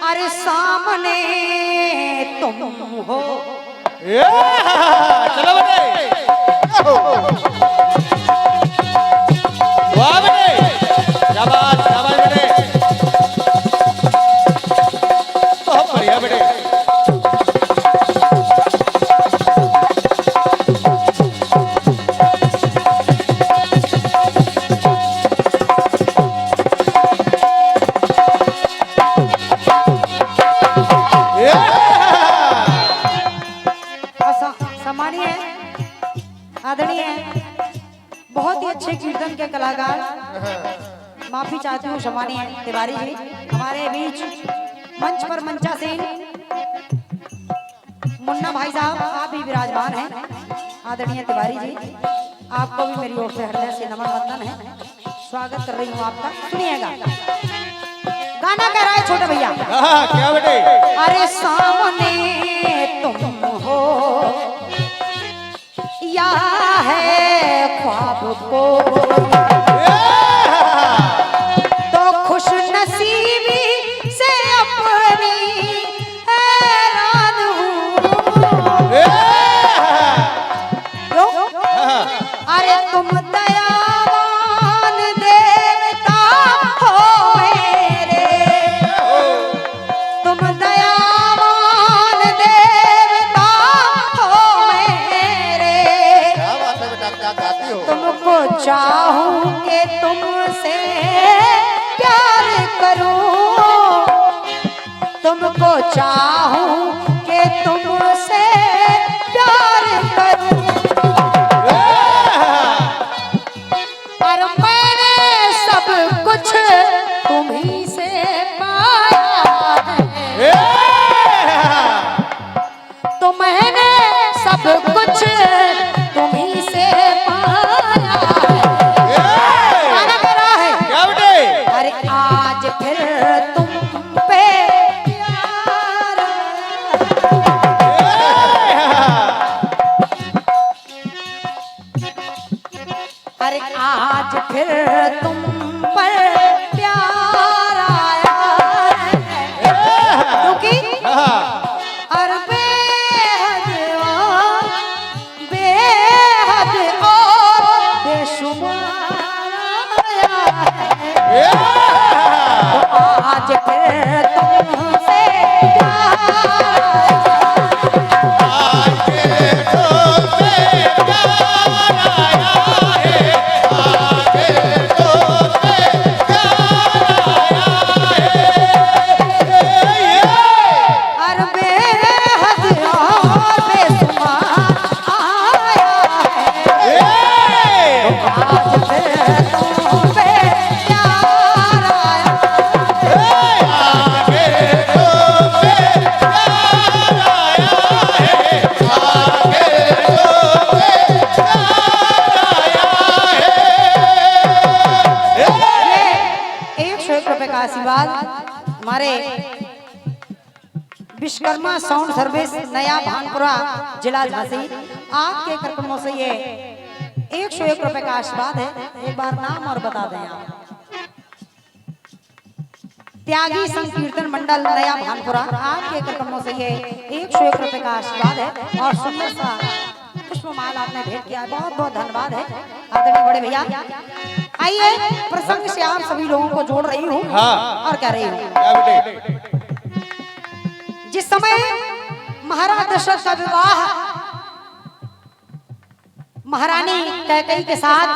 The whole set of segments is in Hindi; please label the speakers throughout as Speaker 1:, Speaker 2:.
Speaker 1: अरे सामने तुम हो।
Speaker 2: चलो बेटे, वाह बेटे, शाबाश शाबाश बेटे, बहुत बढ़िया बेटे।
Speaker 1: सम्मानीय आदरणीय बहुत ही अच्छे कीर्तन के कलाकार, माफी चाहती हूँ सम्मानीय तिवारी जी हमारे बीच मंच पर मंचासीन मुन्ना भाई साहब आप भी विराजमान हैं। आदरणीय तिवारी जी आपको भी मेरी ओर से हृदय से नमन वंदन है, स्वागत कर रही हूँ आपका। सुनिएगा गाना कह रहा है छोटे भैया।
Speaker 2: क्या बेटे?
Speaker 1: अरे सामने तुम हो या है ख्वाब को तो खुश नसीबी से अपनी हैरान हूँ। अरे तुम दयावान देवता हो मेरे, तुम दयावान देवता हो मेरे। तुमको चाहूं कि तुमसे प्यार करूं, तुमको चाहूं कि तुमसे प्यार करूं। और मैंने सब कुछ तुम्ही से पाया है, तो मैंने सब कुछ तुम्ही से पाया है। गाना गा रहा है
Speaker 2: क्या बेटे?
Speaker 1: अरे आज फिर तुम पे प्यार, अरे आज फिर तुम पर प्यार आया है, क्योंकि और बेहद और बेशुमार आया है। तो आज फिर तुमसे प्यार और बेहद और बेशुमार आया है। तो आज फिर तुम पे प्यार आया है। 101 रुपए का आशीर्वाद हमारे विश्वकर्मा साउंड सर्विस नया भानपुरा जिला झांसी आपके कार्यक्रमों से ये 101 रुपए का आशीर्वाद है। एक बार नाम और बता दें आप। त्यागी संकीर्तन मंडल नया भानपुरा आपके कार्यक्रमों से ये 101 रुपए का आशीर्वाद है और सुंदर सा पुष्पमाल आपने भेंट किया है, बहुत बहुत धन्यवाद है आदरणीय बड़े भैया। आइए प्रसंग से आप सभी लोगों को जोड़ रही हूँ और कह रही हूँ।
Speaker 2: क्या बेटे?
Speaker 1: जिस समय महाराज दशरथ का विवाह महारानी कैकेयी के साथ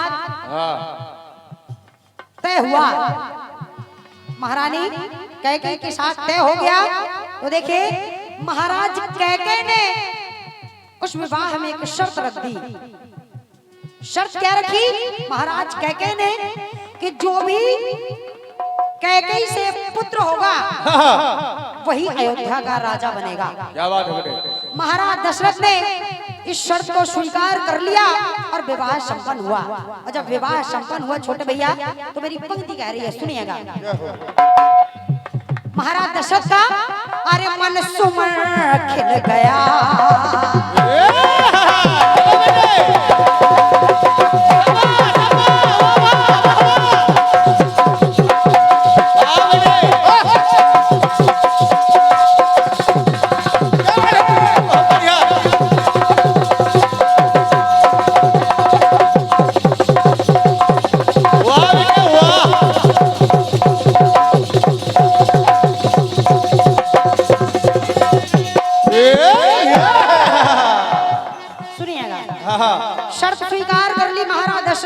Speaker 1: तय हुआ, महारानी कैकेयी के साथ तय हो गया, तो देखिए महाराज कैकेयी ने उस विवाह में एक शर्त रख दी। शर्त क्या रखी महाराज कैकेयी ने कि जो भी कैकेयी से पुत्र होगा वही अयोध्या का राजा बनेगा।
Speaker 2: क्या बात है बेटे?
Speaker 1: महाराज दशरथ ने इस शर्त को स्वीकार कर लिया और विवाह संपन्न हुआ। और जब विवाह संपन्न हुआ छोटे भैया तो मेरी पंक्ति कह रही है, सुनिएगा। महाराज दशरथ का अरे मन सुमन खिल गया,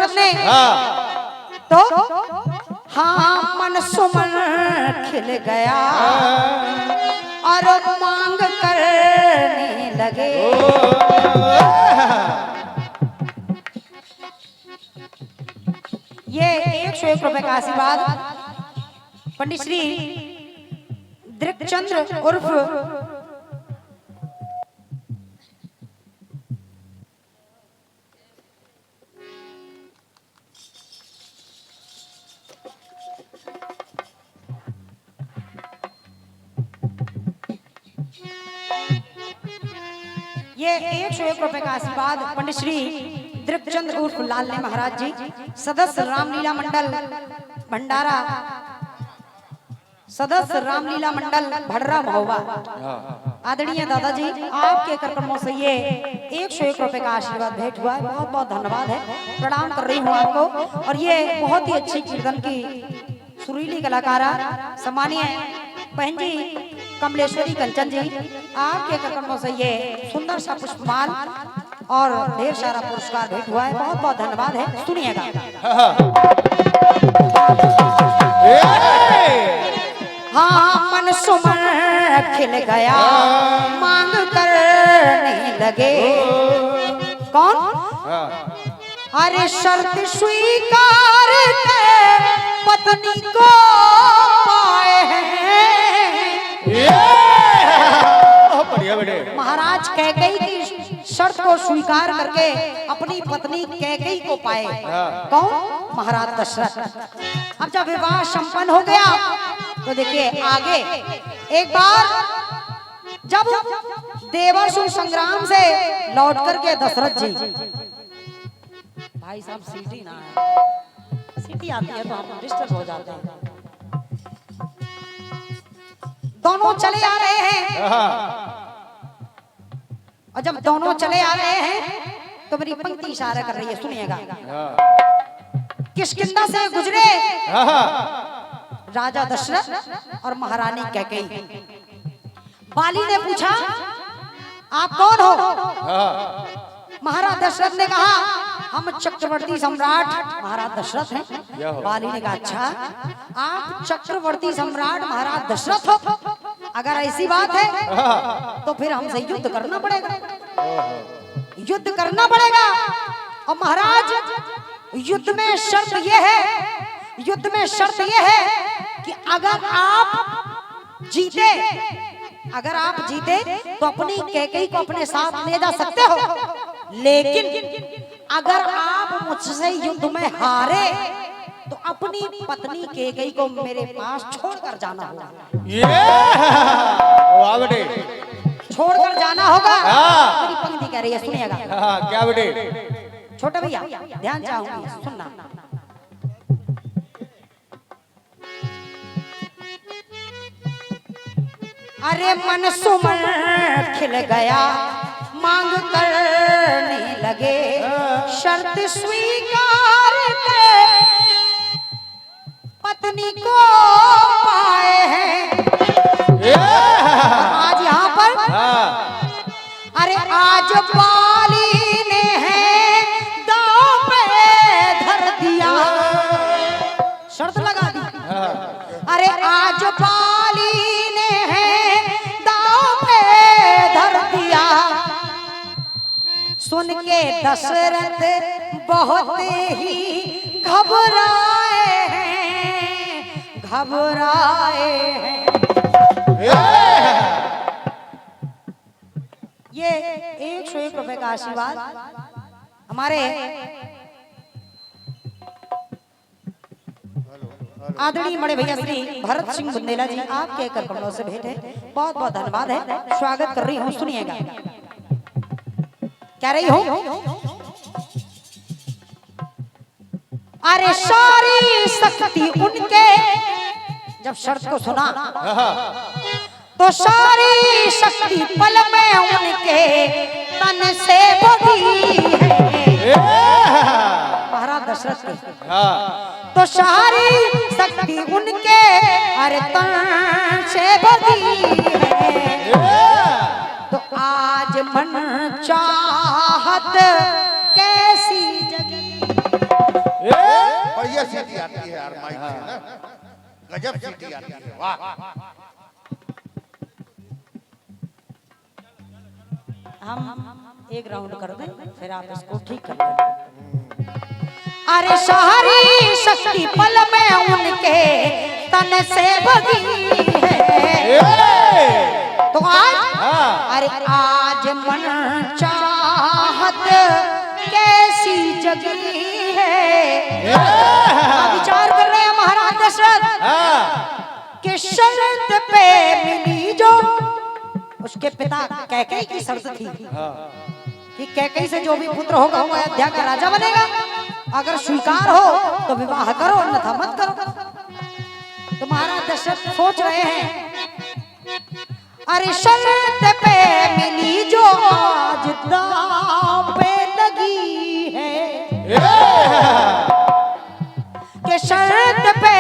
Speaker 1: दशरथ ने तो हाँ मन सुमन खिल गया और मांग करने लगे। ये 101 रुपए का आशीर्वाद पंडित श्री दृक्चंद्र उर्फ ये 101 रुपए का आशीर्वाद पंडित श्री दृक्चंद्र उर्फ लाल ने महाराज जी, सदस्य रामलीला मंडल भंडारा, सदस्य रामलीला मंडल भड़रा महोबा। आदरणीय दादाजी, आपके कर्मों से ये 101 रुपए का आशीर्वाद भेंट हुआ है। बहुत बहुत धन्यवाद है, प्रणाम कर रही हूँ आपको। और ये बहुत ही अच्छी कीर्तन की सुरीली कलाकारा सम्मानीय बहन जी कमलेश्वरी कंचन जी, आपके कर्मों से ये सुंदर सा पुष्पमाल और ढेर सारा पुरस्कार भेंट हुआ है। बहुत बहुत धन्यवाद है। सुनिएगा। हाँ मन सुमन खिल गया मांग करने लगे। कौन? अरे शर्त स्वीकार कर पत्नी को पाए हैं। महाराज कैकेयी की शर्त को स्वीकार करके अपनी पत्नी कैकेयी को पाए। कौन? महाराज दशरथ। अब जब विवाह संपन्न हो गया तो देखिए आगे एक बार जब देवासुर संग्राम से लौट करके दशरथ जी, भाई साहब सीटी ना है, सीटी आती है तो हम डिस्टर्ब हो जाते हैं। दोनों चले आ रहे हैं और जब दोनों चले आ रहे हैं तो मेरी पंक्ति इशारा कर रही है, सुनिएगा। किष्किंधा से गुजरे राजा दशरथ और महारानी कैकेयी। बाली ने पूछा आप कौन हो? महाराज दशरथ ने कहा हम चक्रवर्ती सम्राट महाराज दशरथ हैं। बाली ने कहा अच्छा आप चक्रवर्ती सम्राट महाराज दशरथ हो? अगर ऐसी बात है तो फिर हमसे युद्ध करना पड़ेगा, युद्ध करना पड़ेगा। और महाराज युद्ध में शर्त यह है, युद्ध में शर्त यह है कि अगर आप जीते, अगर आप जीते तो अपनी कैकेयी को अपने साथ ले जा सकते हो, लेकिन अगर आप मुझसे युद्ध में हारे तो अपनी पत्नी कैकेयी को मेरे पास छोड़कर जाना होगा। छोड़कर जाना होगा। मेरी पंक्ति कह रही है, सुनिएगा।
Speaker 2: क्या बेटे?
Speaker 1: छोटे भैया ध्यान चाहूंगी, सुनना। अरे मन सुमन खिल गया मांग करने लगे, शर्त स्वीकार कर पत्नी को पाए हैं। आज यहाँ पर अरे आज बाली ने है दांव पे धर दिया, शर्त लगा दी। अरे आज बाली ने है दांव पे धर दिया। सुन के दशरथ बहुत ही घबराए हैं, घबराए हैं। ये 101 रुपए का आशीर्वाद हमारे आदरणीय बड़े भैया श्री भरत सिंह बुंदेला जी, आपके कर कमलों से भेंट है। बहुत बहुत धन्यवाद है, स्वागत कर रही हूँ। सुनिएगा कह रही हूँ। अरे सारी शक्ति उनके, जब शर्त को सुना तो सारी शक्ति पल में उनके तन से बही है। महाराज दशरथ की तो सारी शक्ति उनके अरे तन से बही है। तो आज मन चाहत कैसी जगी,
Speaker 3: सीटी आती है यार माइक से ना, गजब सीटी आती है, वाह।
Speaker 1: हम एक राउंड कर दें फिर आप इसको ठीक कर लें। अरे शहरी शक्ति पल में उनके तन से भगी है, तो आज अरे आज मन चाहत कैसी जगी है। विचार कर रहे हैं महाराज दशरथ कि शर्त पे मिली जो उसके पिता कैकेयी की शर्त थी कि कैकेयी से जो भी पुत्र होगा वो अयोध्या का राजा बनेगा, अगर स्वीकार हो तो विवाह करो अन्यथा मत करो। तो महाराज दशरथ सोच रहे हैं अरे शर्त पे मिली जो आज दांव पे लगी है, कि शर्त पे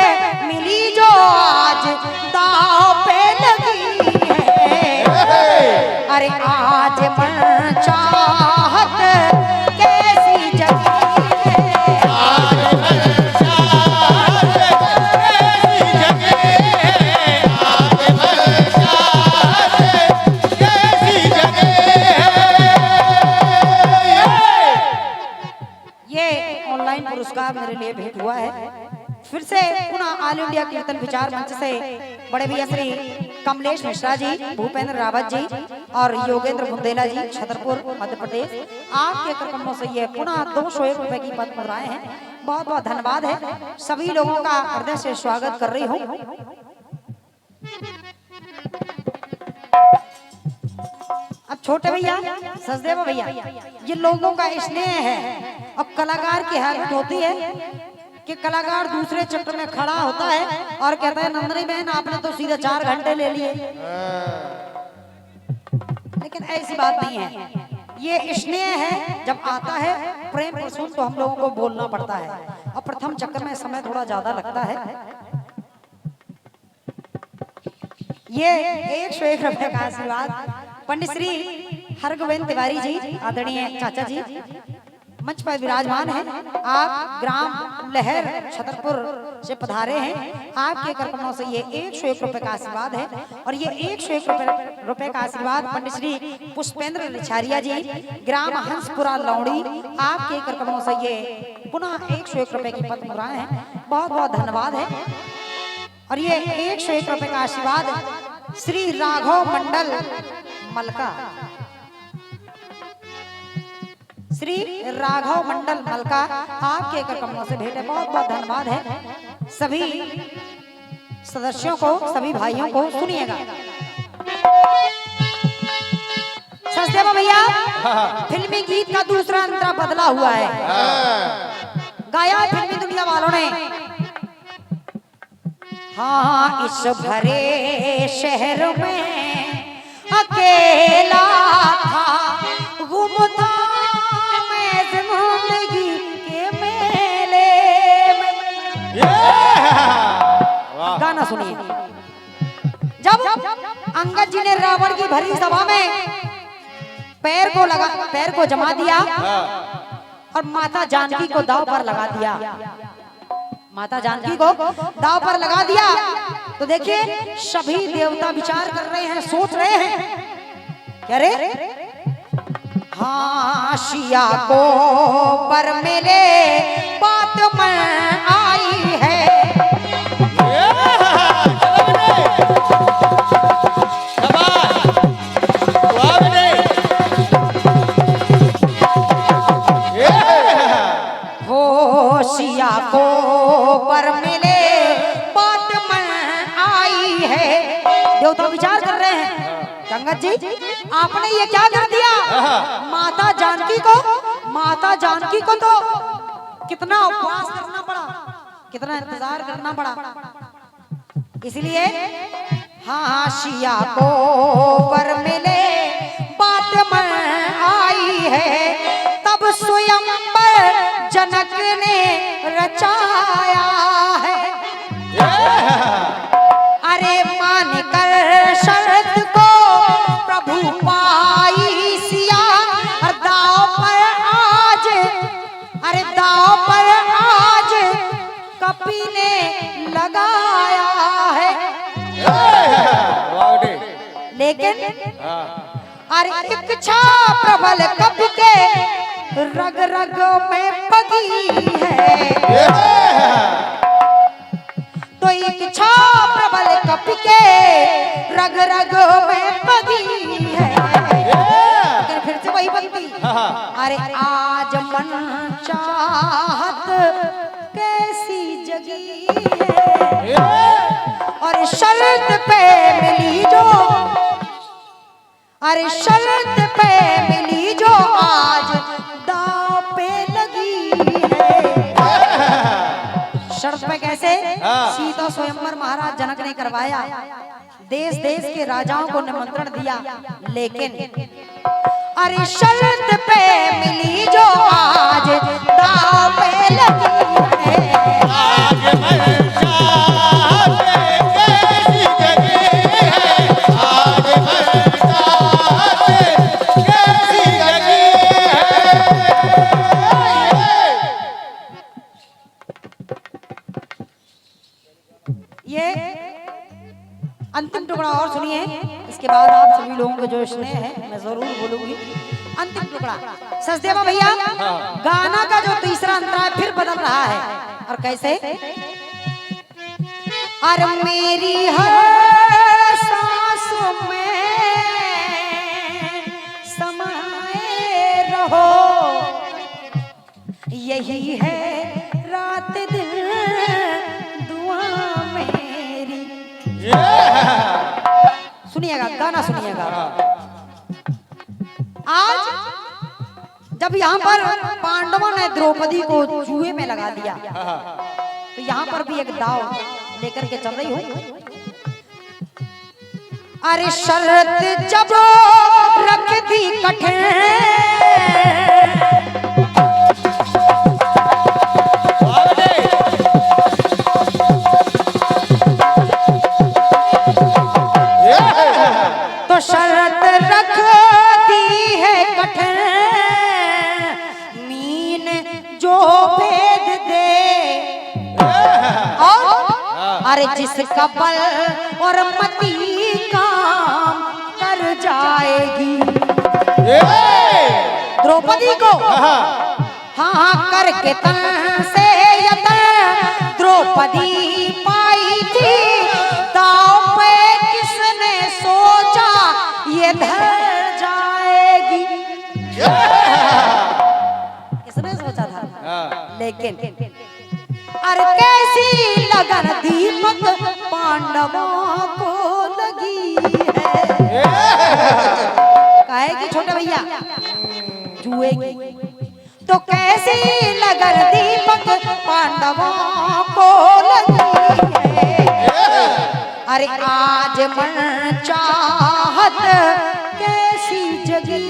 Speaker 1: मिली जो आज दांव पे लगी है। अरे आज मन चाहत कैसी जगी है, आज मन चाहत कैसी जगी है, आज मन चाहत कैसी जगी है। ये ऑनलाइन पुरस्कार मेरे लिए भेंट हुआ है। फिर से पुनः ऑल इंडिया कीर्तन विचार मंच से बड़े भैया श्री कमलेश मिश्रा जी, भूपेंद्र रावत जी और योगेंद्र बुंदेला जी, छतरपुर मध्य प्रदेश, आपके कार्यक्रमों से ये पुनः 201 रुपए की पद मुद्राएं हैं। बहुत बहुत धन्यवाद है, सभी लोगों का हृदय से स्वागत कर रही हूँ। अब छोटे भैया सचदेव भैया, ये लोगों का स्नेह है। अब कलाकार की हालत होती है कि कलाकार दूसरे चक्र में खड़ा होता है और कहता है नंदनी बहन आपने तो सीधे 4 घंटे ले लिए, लेकिन ऐसी बात नहीं है। ये स्नेह है, जब आता है प्रेम प्रसून तो हम लोगों को बोलना पड़ता है, और प्रथम चक्र में समय थोड़ा ज्यादा लगता है। ये 101 रुपए का आशीर्वाद पंडित श्री हरगोविंद तिवारी जी, आदरणीय चाचा जी मंच पर विराजमान है। आप ग्राम लहर छतरपुर से पधारे हैं, आपके कार्यक्रमों से ये 101 रुपए का आशीर्वाद है। और ये 101 रुपए का आशीर्वाद पंडित श्री पुष्पेंद्र रिछारिया जी, ग्राम हंसपुरा लौड़ी, आपके कार्यक्रमों से ये पुनः 101 रुपए की पद मुद्राएं हैं। बहुत बहुत धन्यवाद है। और ये 101 रुपए का आशीर्वाद श्री राघव मंडल मलका, श्री राघव मंडल मलका, आपके कार्यक्रमों से भेंट है। बहुत बहुत धन्यवाद है सभी सदस्यों को, सभी भाइयों को। सुनिएगा सचदेव भैया, फिल्मी गीत का दूसरा अंतरा बदला हुआ है, गाया फिल्मी दुनिया वालों ने। हाँ, इस भरे शहर में अकेला था, गुम था मैं जिंदगी के मेले में। गाना सुनिए। जब अंगद जी ने रावण की भरी सभा में पैर को जमा दिया और माता जानकी को दांव पर लगा दिया, माता जानकी को दांव पर लगा दिया, तो देखिए सभी देवता विचार कर रहे हैं, सोच रहे हैं क्या रे, हाँ शिया को पर मेरे बात में आई है। हो शिया को पर मेरे बात में आई है। देवता विचार कर रहे हैं, गंगत जी आपने ये क्या कर दिया, माता जानकी को तो कितना उपवास करना पड़ा, कितना इंतजार करना पड़ा। इसलिए हाँ शिया को पर मिले बात में आई है, तब स्वयं पर जनक ने रचाया है। अरे मान कर शरत को प्रभु पाई सिया, दाव पर आज, अरे दाव पर आज का लेकिन
Speaker 2: हाँ
Speaker 1: अरे इच्छा प्रबल कब के रग रग में पगी है, तो इच्छा प्रबल कब के रग रग में पगी है। लेकिन फिर से वही बनती, अरे आज मन चाहत कैसी जगी है, और शर्त पे मिली जो, अरे शर्त पे मिली जो आज दांव पे लगी है। शर्त पे कैसे? सीता स्वयंवर महाराज जनक ने करवाया, देश देश के राजाओं को निमंत्रण दिया, लेकिन अरे शर्त पे मिली जो आज दांव पे लगी है।
Speaker 3: आज मन चाहत कैसी जगी है, आज मन चाहत कैसी जगी है।
Speaker 1: ये अंतिम टुकड़ा और सुनिए, इसके बाद आप सभी लोगों को जो स्नेह है मैं जरूर बोलूंगी। अंतिम टुकड़ा सचदेवा भैया, गाना का जो तीसरा अंतरा फिर बदल रहा है, और कैसे? अरे मेरी हर सांस में समाए रहो, यही है रात दिन दुआ मेरी। सुनिएगा, गाना सुनिएगा। आज जब यहाँ पर पांडवों ने द्रौपदी को जुए में लगा दिया, तो यहाँ पर भी एक दाव लेकर के चल रही हो। अरे शर्त जब रख दी कठिन, तो शर्त रख दी है कठिन, मीन जो भेद दे, और अरे जिसका बल और मति काम कर जाएगी। द्रौपदी को हाँ हाँ करके तन से यतन द्रौपदी पाई थी, दांव पे किसने सोचा ये धर जाएगी। किसने सोचा था? लेकिन अरे कैसी लगन दीपक पांडवों को लगी है। काहे की छोटे भैया जुए की, तो कैसी लगन दीपक पांडवों को लगी है। अरे आज मन चाहत कैसी जगी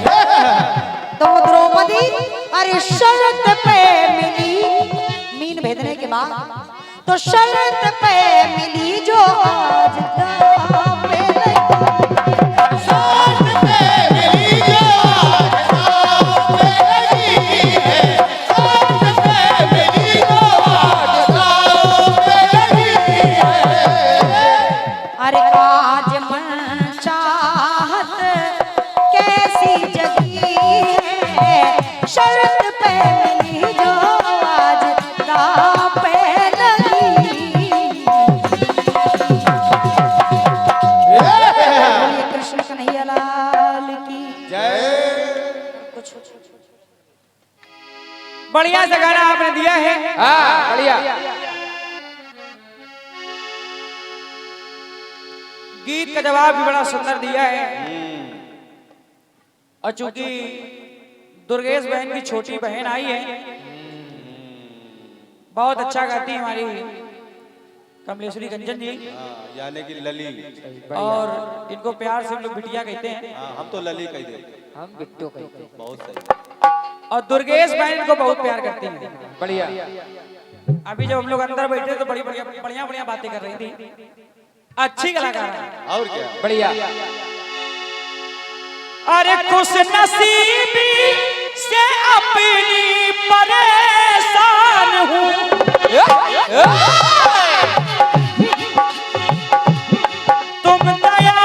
Speaker 1: है, तो द्रौपदी अरे शर्त पे मिली, मीन भेदने के बाद तो शर्त पे मिली जो आज दांव पे लगी।
Speaker 3: शर्त पे मिली जो आज दांव पे लगी है, शर्त पे मिली जो आज दांव पे लगी है।
Speaker 1: अरे आज मन चाहत कैसी जगी है, शर्त पे मिली जो आज दांव पे लगी। बोलिए कृष्ण कन्हैया लाल की
Speaker 2: जय।
Speaker 1: कुछ
Speaker 4: बढ़िया सा गाना आपने दिया है।
Speaker 2: हाँ बढ़िया।
Speaker 4: गीत का जवाब भी बड़ा सुंदर दिया है। और चूंकि दुर्गेश बहन की छोटी बहन आई है, बहुत अच्छा गाती है हमारी कमलेश्वरी गंजन जी,
Speaker 2: यानी कि लली।
Speaker 4: और इनको प्यार से हम लोग बिटिया कहते हैं।
Speaker 2: हम तो लली कह देते,
Speaker 4: हम बिट्टू कहते हैं।
Speaker 2: बहुत सही।
Speaker 4: और दुर्गेश बहन इनको बहुत प्यार करती हैं।
Speaker 2: बढ़िया।
Speaker 4: अभी जब हम लोग अंदर बैठे तो बड़ी बढ़िया बढ़िया बढ़िया बातें कर रही थी। अच्छी कलाकार है।
Speaker 2: और क्या?
Speaker 4: बढ़िया। अरे खुश नसीबी से अपनी परेशान हूँ, तुम दया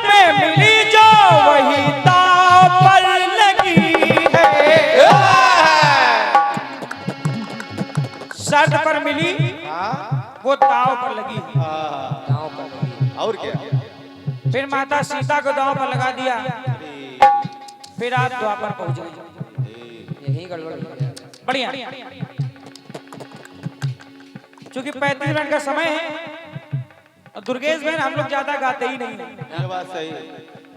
Speaker 4: पे मिली जो वही दांव पर लगी है। शर्त पर मिली वो दांव पर लगी है।
Speaker 2: दांव पर लगी। और क्या?
Speaker 4: फिर माता सीता को दांव पर लगा दिया। फिर आप द्वापर पहुंच गए।
Speaker 5: यही गड़बड़
Speaker 4: बढ़िया। क्योंकि 35 मिनट का समय है और दुर्गेश बहन हम लोग ज्यादा गाते ही नहीं है।
Speaker 2: ये बात सही है।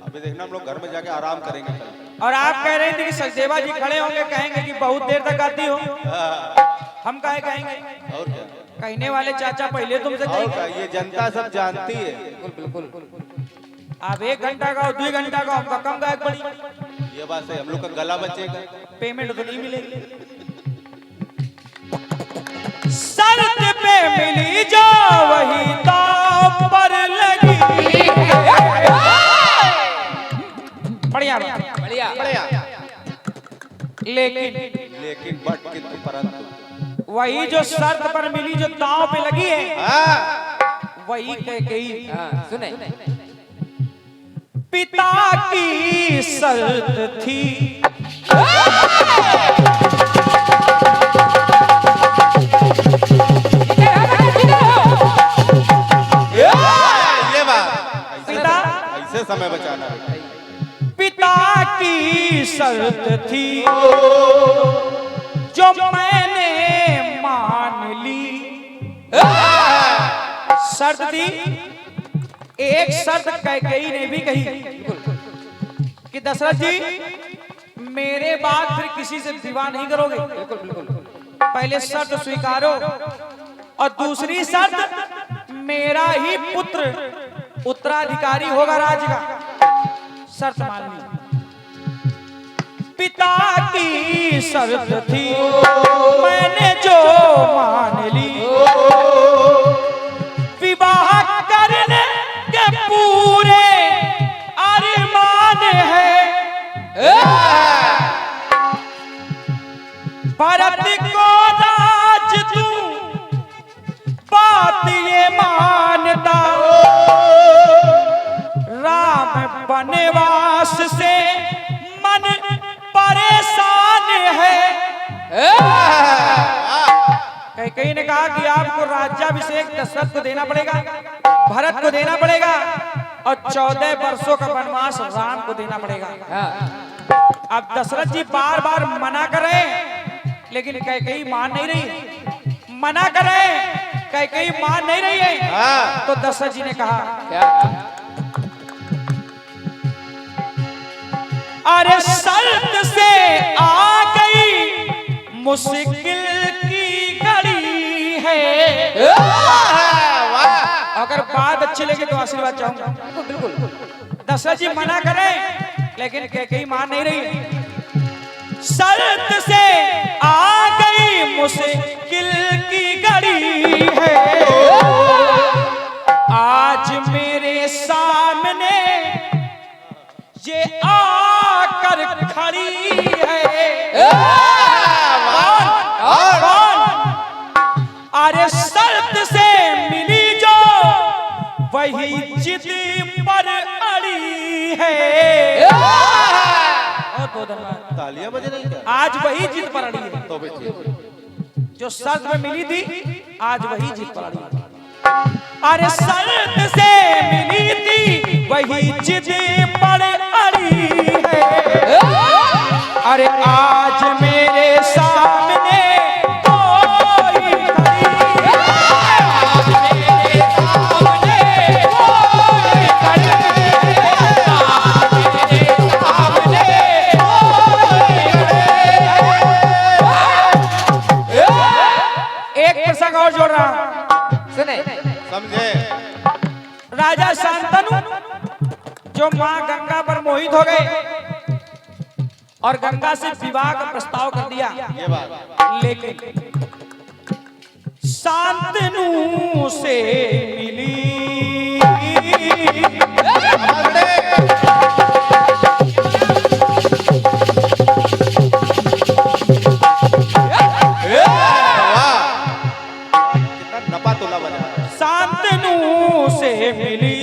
Speaker 2: अभी देखना हम लोग घर में जाके आराम करेंगे कल।
Speaker 4: और आप कह रहे थे कि सचदेवा जी खड़े होंगे कहेंगे कि बहुत देर तक गाती हो। हम काहे कहेंगे?
Speaker 2: और क्या?
Speaker 4: कहने वाले चाचा पहले तुमसे
Speaker 2: और
Speaker 4: कहेंगे।
Speaker 2: क्या? ये जनता सब जानती है।
Speaker 5: बिल्कुल
Speaker 4: आप 1 घंटा गाओ 2 घंटा गाओ हमका कम गायक पड़ी।
Speaker 2: ये बात सही। हम लोग का गला बचेगा।
Speaker 4: पेमेंट तो नहीं मिलेगी। शर्त पे मिली जो वही दांव पर लगी। बढ़िया
Speaker 5: बढ़िया
Speaker 2: बढ़िया।
Speaker 4: लेकिन
Speaker 2: बट किंतु परंतु
Speaker 4: वही जो शर्त पर मिली जो दांव पे लगी है
Speaker 2: हाँ।
Speaker 4: वही कैकेयी
Speaker 5: हाँ सुने
Speaker 4: पिता की शर्त थी।
Speaker 2: ये बात
Speaker 4: पिता
Speaker 2: ऐसे समय बचाना है।
Speaker 4: पिता की शर्त थी जो मैंने मान ली। शर्त थी। एक शर्त कैकेयी ने भी कही कि दशरथ जी मेरे बाद फिर किसी से विवाह नहीं करोगे। पहले शर्त स्वीकारो और दूसरी शर्त मेरा ही पुत्र उत्तराधिकारी होगा राज्य का। शर्त मान ली। पिता की शर्त थी मैंने जो मान ली। विवाह करने के पूरे अरमान है। भरत को राज दूं बात ये मानता। राम वनवास से मन परेशान है। कैकेयी ने कहा कि आपको राज्याभिषेक दशरथ को देना पड़ेगा, भरत को देना पड़ेगा और 14 वर्षों का वनवास राम को देना पड़ेगा। अब दशरथ जी बार बार मना कर रहे हैं लेकिन कैकेयी मान नहीं रही। मना कर रहे हैं कैकेयी मान नहीं रही है। तो दशरथ जी ने कहा
Speaker 5: क्या
Speaker 4: अरे शर्त से आ गई मुश्किल की घड़ी है। अगर बात अच्छी लगे तो आशीर्वाद चाहूंगा।
Speaker 5: बिल्कुल
Speaker 4: दशरथ जी मना करें लेकिन कैकेयी मान नहीं रही। शर्त से आ गई मुश्किल की घड़ी है। आज मेरे सामने ये आकर खड़ी है। कौन? अरे शर्त से मिली जो वही जिद पर अड़ी है। बहुत धन्यवाद।
Speaker 2: तालियां बज रही क्या?
Speaker 4: आज वही जिद पर अड़ी है।
Speaker 2: तो बेटी
Speaker 4: जो शर्त में मिली थी आज वही जिद पर अड़ी है। अरे शर्त से मिली थी वही जिद पर अड़ी है। अरे आज मेरे सामने कोई खड़ी है। आज मेरे सामने कोई खड़ी है। आज मेरे सामने कोई खड़ी है। एक प्रसंग और जोड़ रहा हूं
Speaker 5: सुने
Speaker 2: समझे?
Speaker 4: राजा शांतनु जो मां गंगा पर मोहित हो गए और गंगा से विवाह का प्रस्ताव कर दिया।
Speaker 2: ये बात
Speaker 4: लेकिन शांतनु से मिली
Speaker 2: कितना नपा तोला बना।
Speaker 4: शांतनु से मिली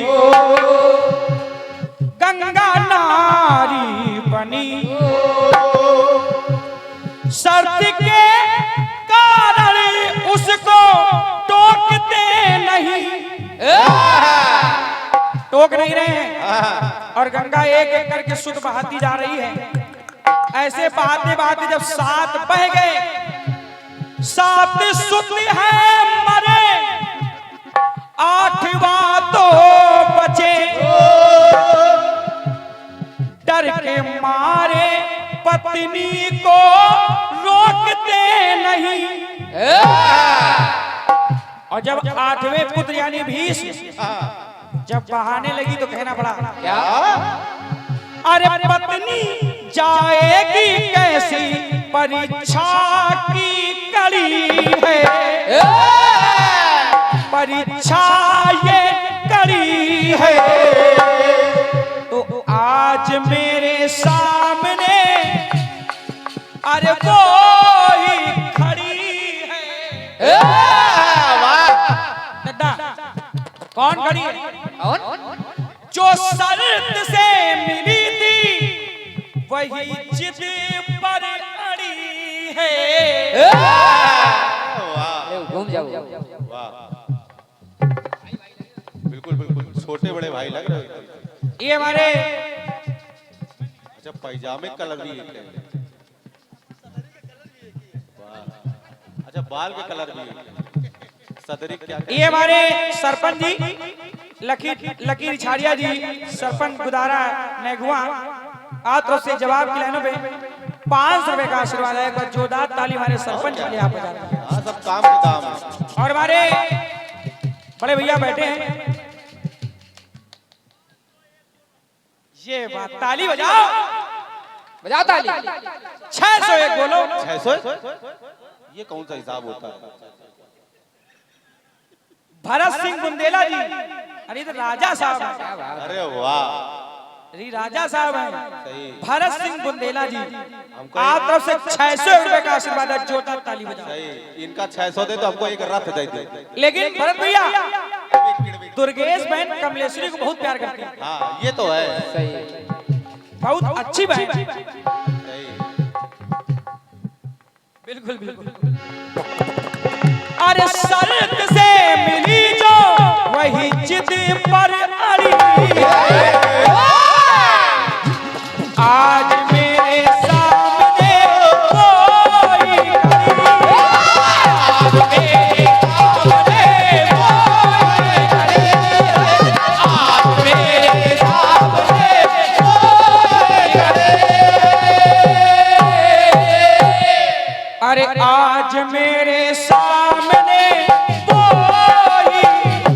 Speaker 4: टोक नहीं रहे हैं और गंगा एक एक करके शुद्ध बहाती जा रही है। ऐसे बहाते बहाते जब 7 बह गए, 7 शुद्ध है मरे, 8वां तो बचे, डर के मारे पत्नी को रोकते नहीं। और जब 8वें पुत्र यानी भीष्म जब बहाने लगी तो कहना पड़ा
Speaker 5: क्या?
Speaker 4: अरे पत्नी जाएगी कैसी, परीक्षा की कड़ी है, परीक्षा ये कड़ी है, तो आज मेरे सामने अरे वो ही खड़ी है। दादा कौन खड़ी है? जो शर्त से मिली थी वही जिद पर अड़ी है।
Speaker 5: घूम जाओ।
Speaker 2: बिल्कुल बिल्कुल छोटे बड़े भाई लग रहे हो।
Speaker 4: ये हमारे
Speaker 2: अच्छा पैजामे कलर भी एक है। वाह। अच्छा बाल के कलर भी एक है। सदरी क्या?
Speaker 4: ये हमारे सरपंच जी लकीर छाड़िया जी, सरपंच गुदारा नेगुआ, आप तरफ से जवाब की लाइनों पे 500 रुपए का आशीर्वाद है। एक बार जोरदार ताली हमारे सरपंच के लिए आप बजा रहे हैं।
Speaker 2: हाँ सब काम के दाम है।
Speaker 4: और हमारे बड़े भैया बैठे हैं, ये बात ताली बजाओ,
Speaker 5: बजाओ ताली।
Speaker 4: 601 बोलो।
Speaker 2: 600? ये कौन सा हिसाब होता है?
Speaker 4: भरत सिंह बुंदेला जी, अरे तो राजा साहब हैं।
Speaker 2: अरे वाह,
Speaker 4: अरे राजा साहब हैं
Speaker 2: सही।
Speaker 4: भरत सिंह बुंदेला जी,
Speaker 2: हमको
Speaker 4: आप तरफ से 600 रुपए का आशीर्वाद है। जोरदार ताली बजाओ।
Speaker 2: सही। इनका 600 दे तो हमको एक रथ दे दे।
Speaker 4: लेकिन भरत भैया दुर्गेश बहन कमलेश्वरी को बहुत प्यार करती है।
Speaker 2: हाँ ये तो है।
Speaker 5: सही।
Speaker 4: बहुत अच्छी बहन।
Speaker 2: सही।
Speaker 4: बिल्कुल बिल्कुल। अरे शर्त से मिली जो वही जिद पर अड़ी है। आज मेरे सामने कोई अरे आज मेरे सामने कोई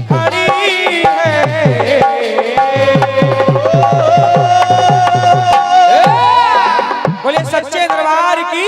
Speaker 4: खड़ी है। बोले सच्चे दरबार की।